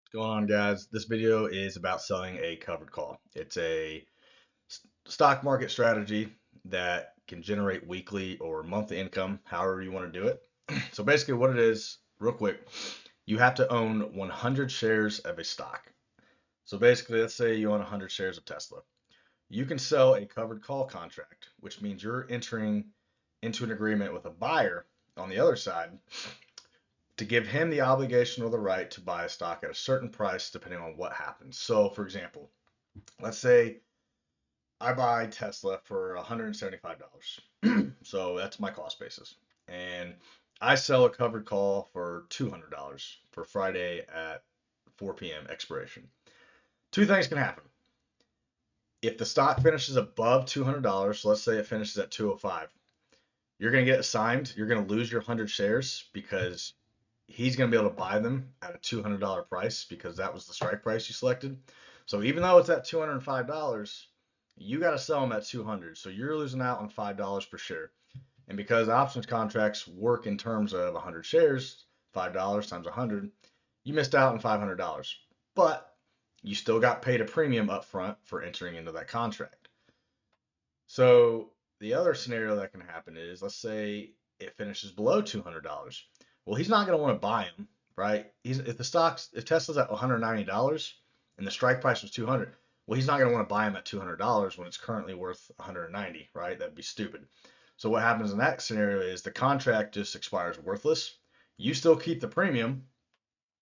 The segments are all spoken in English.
What's going on, guys? This video is about selling a covered call. It's a stock market strategy that can generate weekly or monthly income, however you want to do it. So basically what it is, real quick, you have to own 100 shares of a stock. So basically, let's say you own 100 shares of Tesla. You can sell a covered call contract, which means you're entering into an agreement with a buyer on the other side to give him the obligation or the right to buy a stock at a certain price depending on what happens. So, for example, let's say I buy Tesla for $175. So that's my cost basis. And I sell a covered call for $200 for Friday at 4 p.m. expiration. Two things can happen. If the stock finishes above $200, so let's say it finishes at 205, you're going to get assigned, you're going to lose your 100 shares because he's going to be able to buy them at a $200 price because that was the strike price you selected. So even though it's at $205, you got to sell them at 200. So you're losing out on $5 per share. And because options contracts work in terms of 100 shares, $5 times 100, you missed out on $500. But you still got paid a premium up front for entering into that contract. So the other scenario that can happen is, let's say it finishes below $200. Well, he's not going to want to buy them, right? If Tesla's at $190 and the strike price was 200, well, he's not going to want to buy them at $200 when it's currently worth 190, right? That'd be stupid. So what happens in that scenario is the contract just expires worthless. You still keep the premium,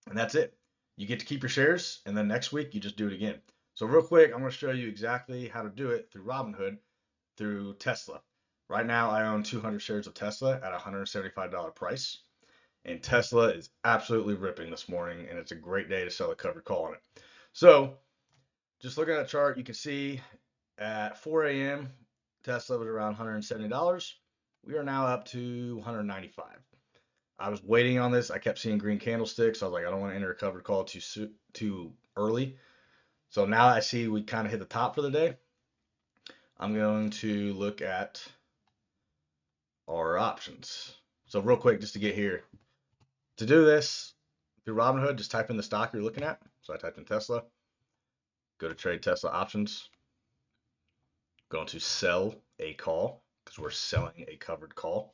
and that's it. You get to keep your shares, and then next week you just do it again. So real quick, I'm going to show you exactly how to do it through Robinhood through Tesla. Right now, I own 200 shares of Tesla at a $175 price, and Tesla is absolutely ripping this morning, and it's a great day to sell a covered call on it. So, just looking at the chart, you can see at 4 a.m., Tesla was around $170. We are now up to 195. I was waiting on this. I kept seeing green candlesticks. I was like, I don't want to enter a covered call too early. So now I see we kind of hit the top for the day. I'm going to look at our options. So real quick, just to get here, to do this through Robinhood, just type in the stock you're looking at. So I typed in Tesla, go to trade Tesla options, going to sell a call because we're selling a covered call.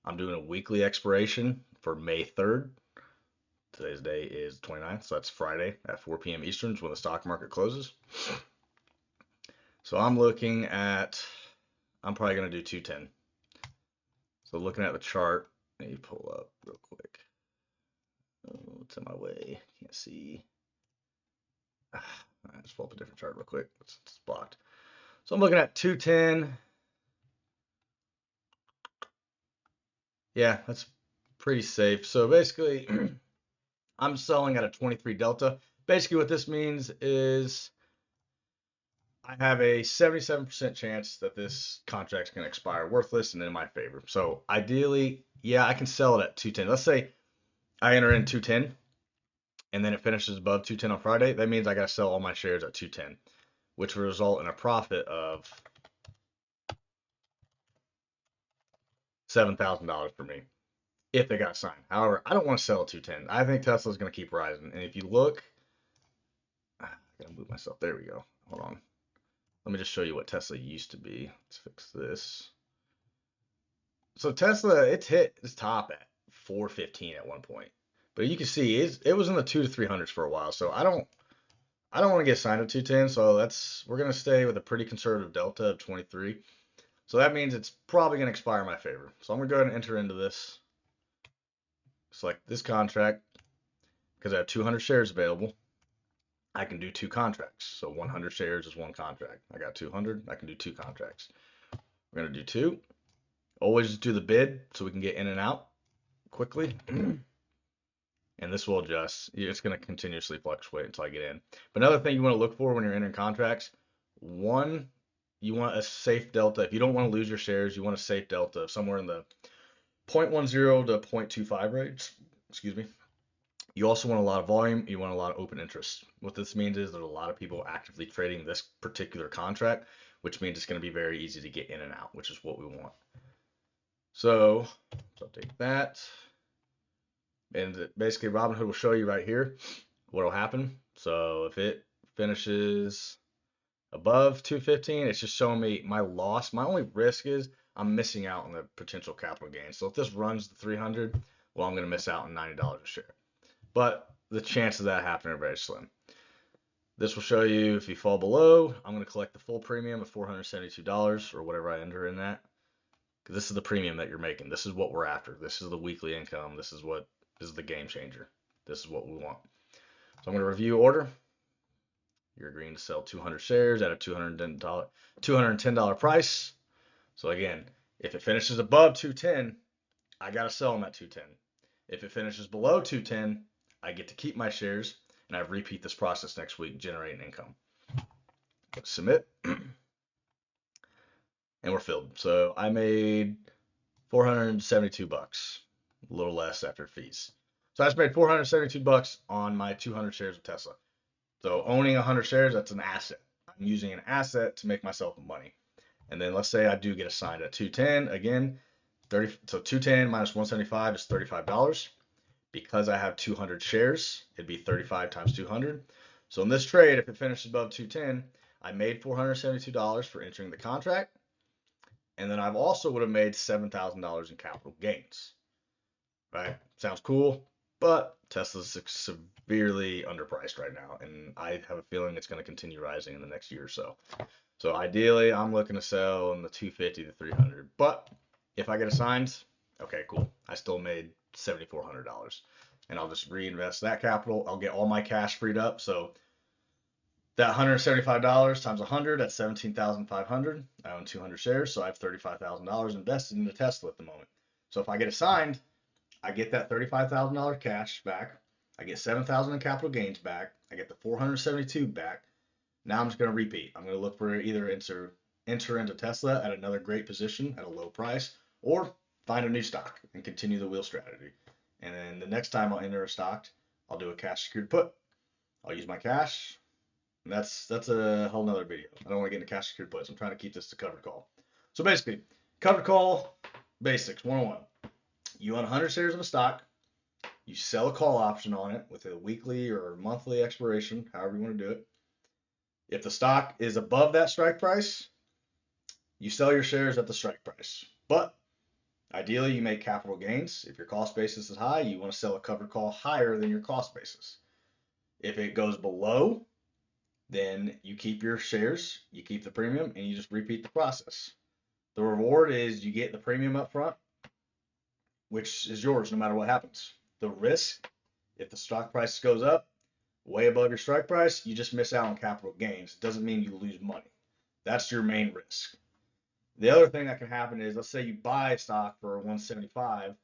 I'm doing a weekly expiration for May 3rd. Today's day is 29th, so that's Friday at 4 p.m. Eastern when the stock market closes. So I'm looking at, I'm probably going to do 210. So looking at the chart, let me pull up real quick. Oh, it's in my way. Can't see. I just pull up a different chart real quick. It's blocked. So I'm looking at 210. Yeah, that's pretty safe. So basically, I'm selling at a 23 delta. Basically, what this means is I have a 77% chance that this contract's going to expire worthless and in my favor. So ideally, yeah, I can sell it at 210. Let's say I enter in 210 and then it finishes above 210 on Friday. That means I got to sell all my shares at 210, which will result in a profit of $7,000 for me if they got signed. However, I don't want to sell at 210. I think Tesla's going to keep rising. And if you look, I gotta move myself. There we go. Hold on. Let me just show you what Tesla used to be. Let's fix this. So Tesla, it's hit its top at 415 at one point, but you can see it was in the 2 to 300s for a while. So I don't want to get signed at 210. So we're gonna stay with a pretty conservative delta of 23. So that means it's probably gonna expire in my favor. So I'm gonna go ahead and enter into this. Select this contract because I have 200 shares available. I can do two contracts. So 100 shares is one contract. I got 200. I can do two contracts. We're gonna do two. Always do the bid so we can get in and out quickly. And this will adjust. It's going to continuously fluctuate until I get in. But another thing you want to look for when you're entering contracts, one, you want a safe delta. If you don't want to lose your shares, you want a safe delta of somewhere in the 0.10 to 0.25 range. Excuse me. You also want a lot of volume. You want a lot of open interest. What this means is there's a lot of people actively trading this particular contract, which means it's going to be very easy to get in and out, which is what we want. So let's update that. And basically Robinhood will show you right here what'll happen. So if it finishes above 215, it's just showing me my loss. My only risk is I'm missing out on the potential capital gain. So if this runs to 300, well, I'm going to miss out on $90 a share. But the chances of that happening are very slim. This will show you if you fall below, I'm going to collect the full premium of $472 or whatever I enter in that. Because this is the premium that you're making. This is what we're after. This is the weekly income. This is the game changer. This is what we want. So I'm going to review order. You're agreeing to sell 200 shares at a $210 price. So again, if it finishes above 210, I got to sell them at 210. If it finishes below 210, I get to keep my shares, and I repeat this process next week, generating income. Submit, and we're filled. So I made 472 bucks, a little less after fees. So I just made 472 bucks on my 200 shares of Tesla. So owning 100 shares, that's an asset. I'm using an asset to make myself money. And then let's say I do get assigned at 210, again, 30, so 210 minus 175 is $35. Because I have 200 shares, it'd be 35 times 200. So in this trade, if it finishes above 210, I made $472 for entering the contract. And then I've also would have made $7,000 in capital gains. Right? Sounds cool, but Tesla's severely underpriced right now, and I have a feeling it's going to continue rising in the next year or so. So ideally, I'm looking to sell in the 250 to 300. But if I get assigned, okay, cool. I still made $7,400, and I'll just reinvest that capital. I'll get all my cash freed up. So that $175 times 100, that's 17,500. I own 200 shares, so I have $35,000 invested into Tesla at the moment. So if I get assigned, I get that $35,000 cash back. I get 7,000 in capital gains back. I get the 472 back. Now I'm just going to repeat. I'm going to look for either enter into Tesla at another great position at a low price, or find a new stock and continue the wheel strategy. And then the next time I'll enter a stock, I'll do a cash secured put. I'll use my cash. And that's a whole nother video. I don't want to get into cash secured puts. I'm trying to keep this to covered call. So basically, covered call basics 101. You own 100 shares of a stock. You sell a call option on it with a weekly or monthly expiration, however you want to do it. If the stock is above that strike price, you sell your shares at the strike price. But ideally, you make capital gains. If your cost basis is high, you want to sell a covered call higher than your cost basis. If it goes below, then you keep your shares, you keep the premium, and you just repeat the process. The reward is you get the premium up front, which is yours no matter what happens. The risk, if the stock price goes up way above your strike price, you just miss out on capital gains. It doesn't mean you lose money. That's your main risk. The other thing that can happen is, let's say you buy stock for 175,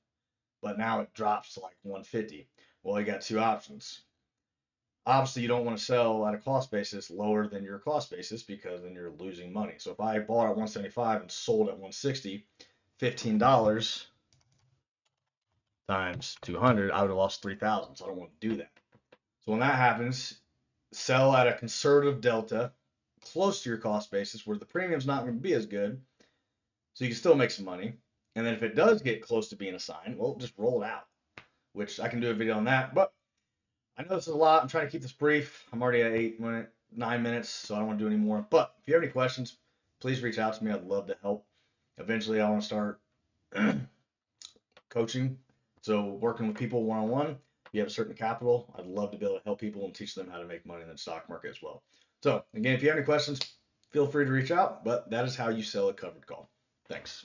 but now it drops to like 150. Well, you got two options. Obviously, you don't want to sell at a cost basis lower than your cost basis, because then you're losing money. So if I bought at 175 and sold at 160, $15 times 200, I would have lost 3,000. So I don't want to do that. So when that happens, sell at a conservative delta close to your cost basis where the premium's not going to be as good, so you can still make some money. And then if it does get close to being assigned, well, just roll it out, which I can do a video on that. But I know this is a lot. I'm trying to keep this brief. I'm already at 9 minutes, so I don't want to do any more. But if you have any questions, please reach out to me. I'd love to help. Eventually, I want to start coaching, so working with people one-on-one. If you have a certain capital, I'd love to be able to help people and teach them how to make money in the stock market as well. So again, if you have any questions, feel free to reach out, but that is how you sell a covered call. Thanks.